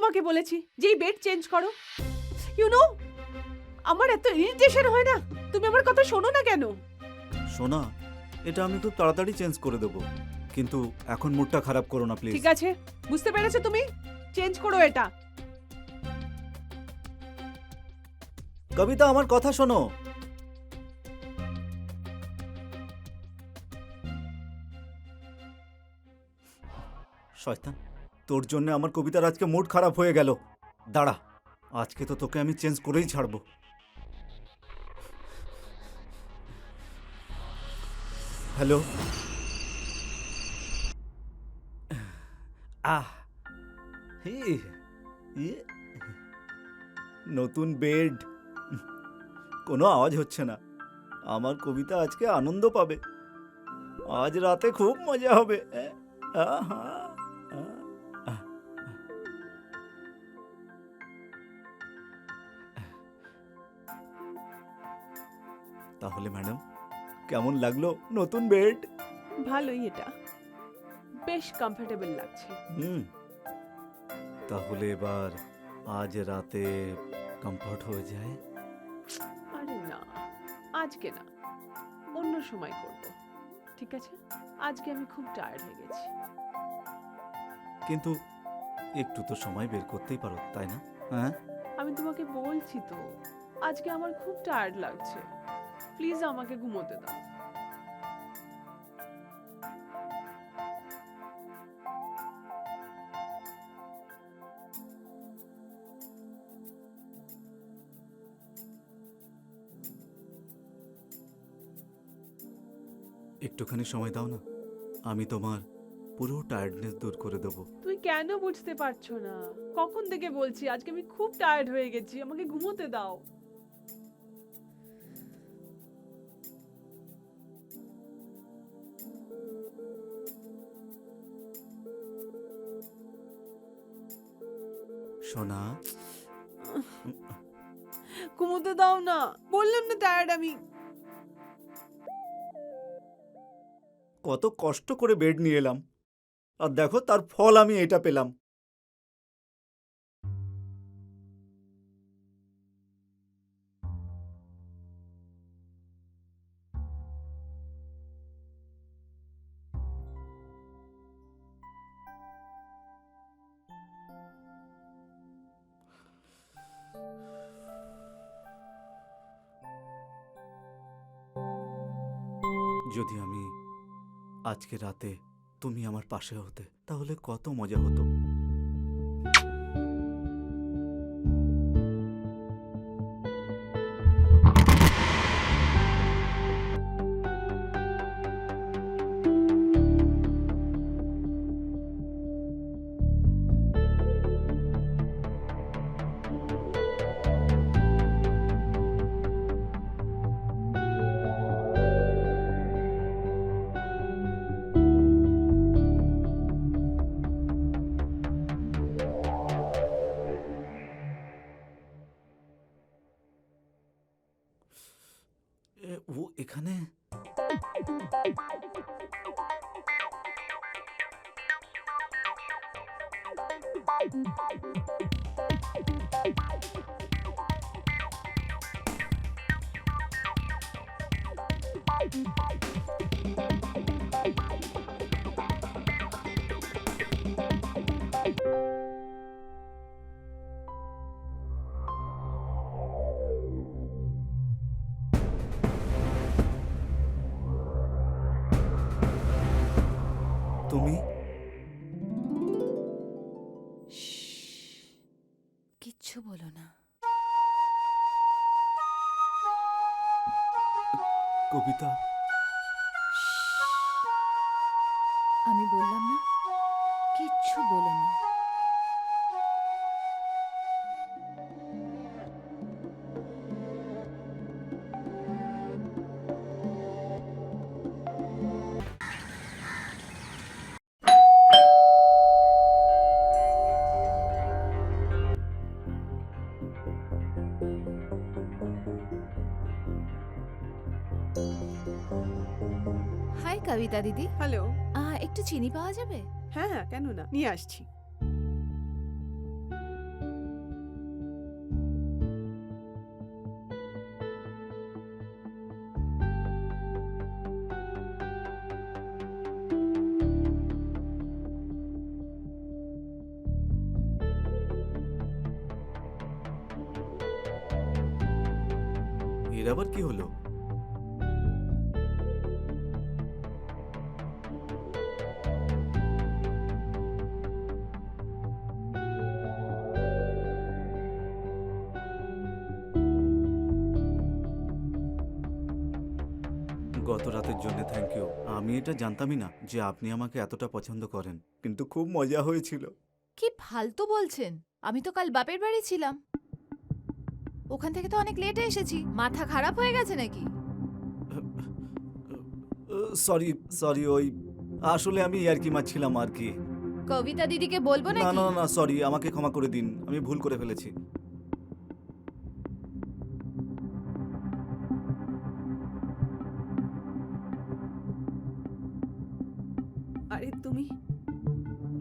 তোমাকে বলেছি যে এই বেড চেঞ্জ করো। ইউ নো, আমার এত ইরিটেশন হয় না, তুমি আমার কথা শোনো না কেন? সোনা, এটা আমি খুব তাড়াতাড়ি চেঞ্জ করে দেবো, কিন্তু এখন মুডটা খারাপ করো না প্লিজ। ঠিক আছে, বুঝতে পেরেছো তুমি? চেঞ্জ করো এটা। কবিতা, আমার কথা শোনো। শয়তান, তোর জন্য আমার কবিতার আজকে মুড খারাপ হয়ে গেল। দাঁড়া, আজকে তো তোকে আমি চেঞ্জ করেই ছাড়বো। হ্যালো। হে, ইয়ে, নতুন বেড, কোনো আওয়াজ হচ্ছে না। আমার কবিতা আজকে আনন্দ পাবে। আজ রাতে খুব মজা হবে। আহা, আহ। তাহলে ম্যাডাম, কেমন লাগলো নতুন বেড? ভালোই, এটা বেশ কমফোর্টেবল লাগছে। তাহলে এবার আজ রাতে কমফর্ট হয়ে যায়। আরে না, আজকে না, অন্য সময় করব, ঠিক আছে? আজকে আমি খুব টায়ার্ড হয়ে গেছি। কিন্তু একটু তো সময় বের করতেই পারো, তাই না? হ্যাঁ, আমি তোমাকে বলছি তো, আজকে আমার খুব টায়ার্ড লাগছে, প্লিজ আমাকে ঘুমোতে দাও। একটুখানি সময় দাও না, আমি তোমার পুরো টায়ার্ডনেস দূর করে দেবো। তুই কেন বুঝতে পারছো না? কখন থেকে বলছি আজকে আমি খুব টায়ার্ড হয়ে গেছি, আমাকে ঘুমোতে দাও। সোনা, ঘুমোতে দাও না, বললাম না টায়ার্ড আমি। কত কষ্ট করে বেড নিয়ে এলাম, আর দেখো তার ফল আমি এটা পেলাম। যদি আমি আজকে রাতে তুমি আমার পাশে হতে, তাহলে কত মজা হতো। ও এখানে? তুমি? কিচ্ছু বলো না। কবিতা, আমি বললাম না, কিচ্ছু বলো না। হাই কবিতা দিদি। হ্যালো। একটু চিনি পাওয়া যাবে? হ্যাঁ হ্যাঁ, কেন না, নিয়ে আসছি। আবার কি হলো? গত রাতের জন্য থ্যাংক ইউ। আমি এটা জানতামই না যে আপনি আমাকে এতটা পছন্দ করেন, কিন্তু খুব মজা হয়েছিল। কি ফালতু বলছেন? আমি তো কাল বাপের বাড়ি ছিলাম। ওখান থেকে তো অনেক লেটে এসেছি। মাথা খারাপ হয়ে গেছে নাকি? সরি সরি, ওই আসলে আমি ইয়ার্কি মারছিলাম আর কি। কবিতা দিদিকে বলবো না নাকি? না না, সরি, আমাকে ক্ষমা করে দিন, আমি ভুল করে ফেলেছি। আরে তুমি,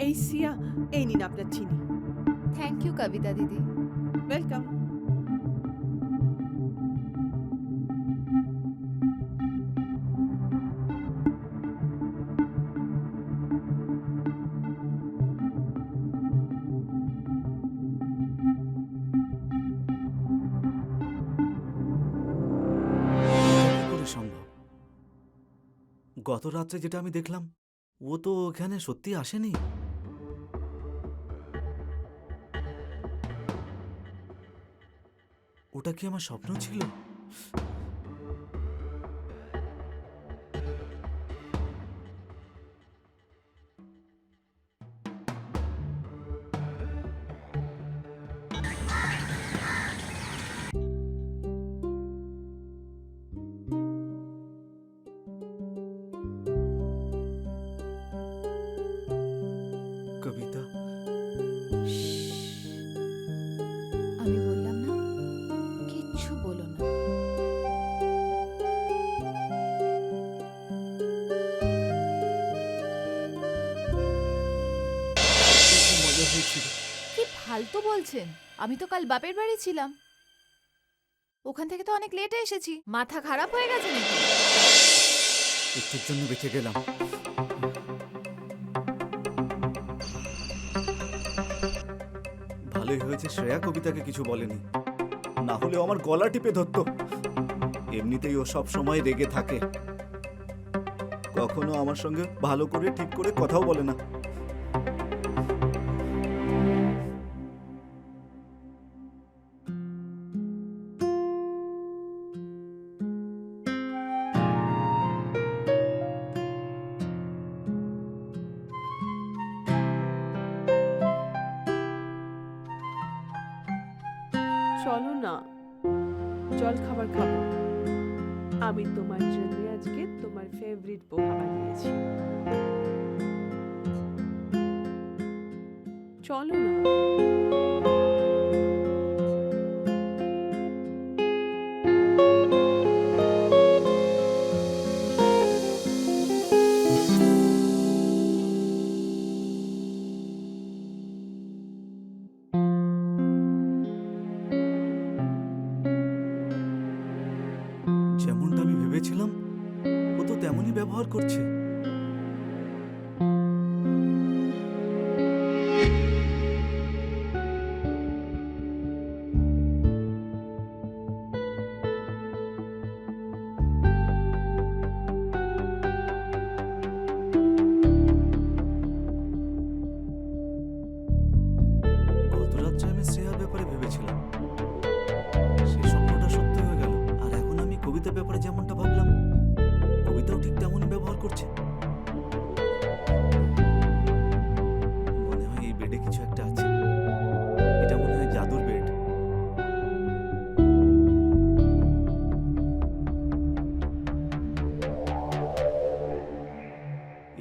এই সিয়া, এই নিন আপনার চিনি। থ্যাংক ইউ কবিতা দিদি। ওয়েলকাম। কি করে সম্ভব? গত রাত্রে যেটা আমি দেখলাম, ও তো এখানে সত্যি আসেনি। ওটা কি আমার স্বপ্ন ছিল? কবিতা, আমি বললাম না, কিচ্ছু বলো না। খুব মজা হয়েছিল। কি ফালতু বলছেন? আমি তো কাল বাপের বাড়ি ছিলাম। ওখান থেকে তো অনেক লেটে এসেছি। মাথা খারাপ হয়ে গেছে নাকি? একটুর জন্য বেঁচে গেলাম। ভালোই হয়েছে শ্রেয়া কবিতাকে কিছু বলেনি, না হলেও আমার গলা টিপে ধরতো। এমনিতেই ও সব সময় রেগে থাকে, কখনো আমার সঙ্গে ভালো করে ঠিক করে কথাও বলে না। চলো না, জল খাবার খাবো। আমি তোমার জন্য আজকে তোমার ফেভারিট পোহা বানিয়েছি। চলো না। যেমনটা আমি ভেবেছিলাম, ও তো তেমনই ব্যবহার করছে। গত রাত্রে আমি শ্রেয়ার ব্যাপারে ভেবেছিলাম, সেই স্বপ্নটা সত্যি হয়ে গেল। আর এখন আমি কবিতার ব্যাপারে যেমনটা ভাবলাম, কবিতাও ঠিক তেমনই ব্যবহার করছে। মনে হয় এই বেডে কিছু একটা আছে। এটা মনে হয় জাদুর বেড।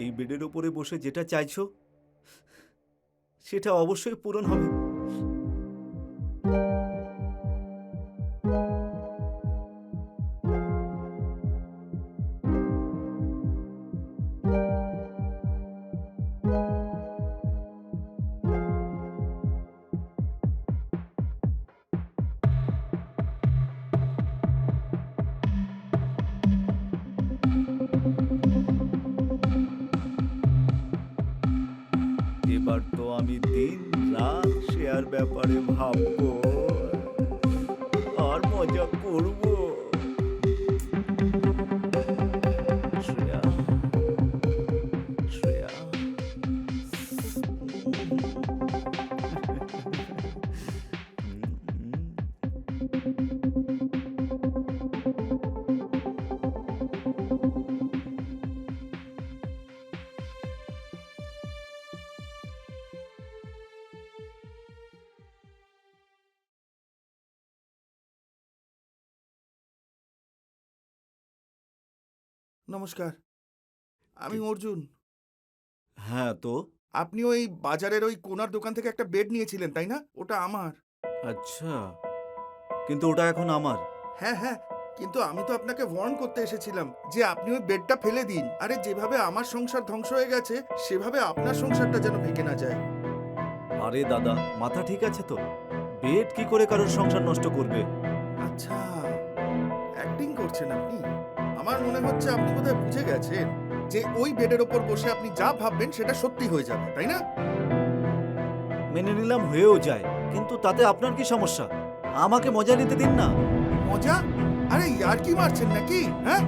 এই বেডের ওপরে বসে যেটা চাইছো, সেটা অবশ্যই পূরণ হবে। এবার তো আমি দিন রাত শেয়ার ব্যাপারে ভাববো আর মজা করবো। নমস্কার, আমি অর্জুন। হ্যাঁ তো আপনি ওই বাজারের ওই কোনার দোকান থেকে একটা বেড নিয়েছিলেন, তাই না? ওটা আমার। আচ্ছা, কিন্তু ওটা এখন আমার। হ্যাঁ হ্যাঁ, কিন্তু আমি তো আপনাকে ওয়ার্ন করতে এসেছিলাম যে আপনি ওই বেডটা ফেলে দিন। আরে যেভাবে আমার সংসার ধ্বংস হয়ে গেছে সেভাবে আপনার সংসারটা যেন ভেঙে না যায়। আরে দাদা, মাথা ঠিক আছে তো? বেড কি করে কারোর সংসার নষ্ট করবে? আচ্ছা, অ্যাক্টিং করছেন আপনি। আমার মনে হচ্ছে আপনি বোধহয় বুঝে গেছেন যে ওই বেডের ওপর বসে আপনি যা ভাববেন সেটা সত্যি হয়ে যাবে, তাই না? মেনে নিলাম, হয়েও যায়, কিন্তু তাতে আপনার কি সমস্যা? আমাকে মজা নিতে দিন না। মজা? আরে ইয়ার কি মারছেন নাকি? হ্যাঁ,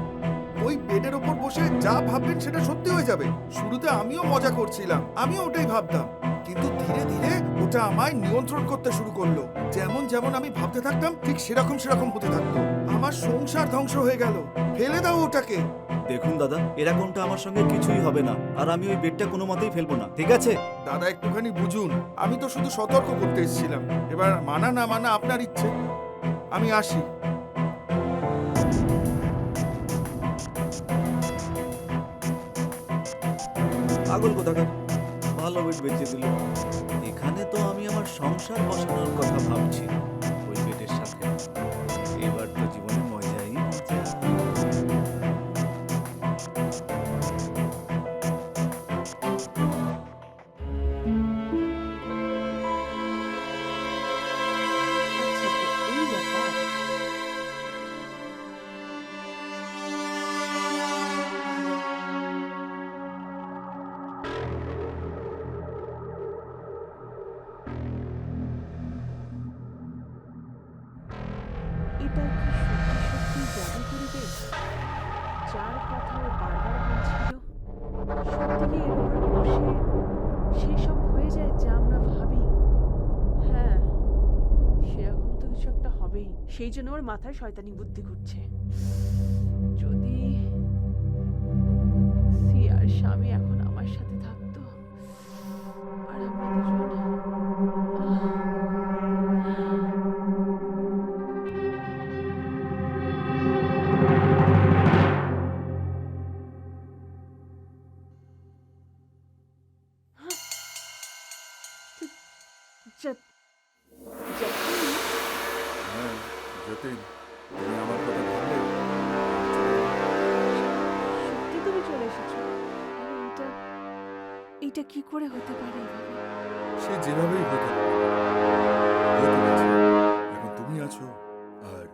ওই বেডের ওপর বসে যা ভাববেন সেটা সত্যি হয়ে যাবে। শুরুতে আমিও মজা করছিলাম, আমিও ওটাই ভাবতাম, কিন্তু ধীরে ধীরে ওটা আমায় নিয়ন্ত্রণ করতে শুরু করলো। যেমন যেমন আমি ভাবতে থাকতাম ঠিক সেরকম সেরকম হতে থাকতো। আমার সংসার ধ্বংস হয়ে গেল। ফেলে দাও ওটাকে। দেখুন দাদা, এরকমটা আমার সঙ্গে কিছুই হবে না, আর আমি ওই বেডটা কোনো মতেই ফেলবো না, ঠিক আছে? দাদা একটুখানি বুঝুন, আমি তো শুধু সতর্ক করতে এসেছিলাম। এবার মানা না মানা আপনার ইচ্ছে। আমি আসি। পাগল কোথাকার, ভালো বেড বেঁচে দিল। এখানে তো আমি আমার সংসার বসানোর কথা ভাবছি ওই বেডের সাথে। এবার তো জীবনে মজাই মজা। আচ্ছা, তো এই ব্যাপার। এটা কি সত্যি সত্যি জাদুকরি বেড, যার কথা ও বারবার বলছিল? সত্যি কি এর উপর বসে সেসব হয়ে যায় যা আমরা ভাবি? হ্যাঁ, সেরকম তো কিছু একটা হবেই। সেই জন্য ওর মাথায় শয়তানি বুদ্ধি ঘুরছে। যদি সিয়ার স্বামী এখন আমার সাথে থাকতো আর আমরা দুজন হ্যাঁ, যতীন, তুমি আমার কথা ভাবলে? সত্যি তুমি চলে এসেছো? আরে এটা কি করে হতে পারে এভাবে? সে যেভাবেই হতে পারে, হয়ে তো গেছে। এখন তুমি আছো আর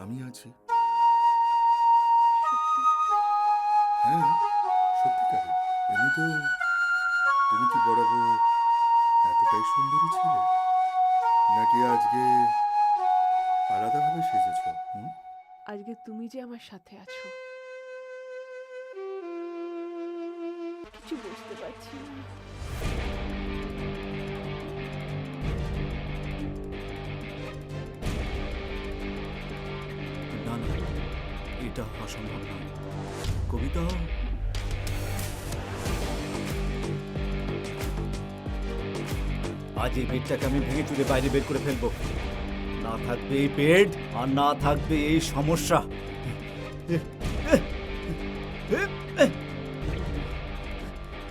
আমি আছি। সত্যি? হ্যাঁ, সত্যিকারে। এমনিতেও তুমি কি বরাবর এতটাই সুন্দরী ছিলে, নাকি আজকে আলাদাভাবে সেজেছো? আজকে তুমি যে আমার সাথে আছো, কিছু বুঝতে পারছি না। না না, এটা অসম্ভব নয়। কবিতা, আজ এই বেডটাকে আমি ভেঙে চুরে বাইরে বের করে ফেলবো। না থাকবে এই বেড, আর না থাকবে এই সমস্যা।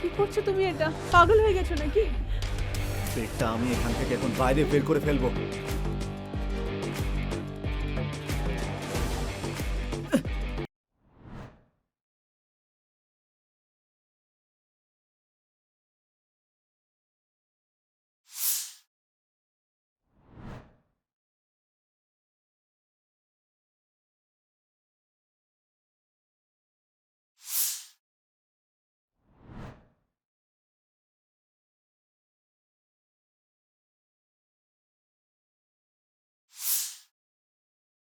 কি করছো তুমি? এটা পাগল হয়ে গেছো নাকি? বেডটা আমি এখান থেকে এখন বাইরে বের করে ফেলবো।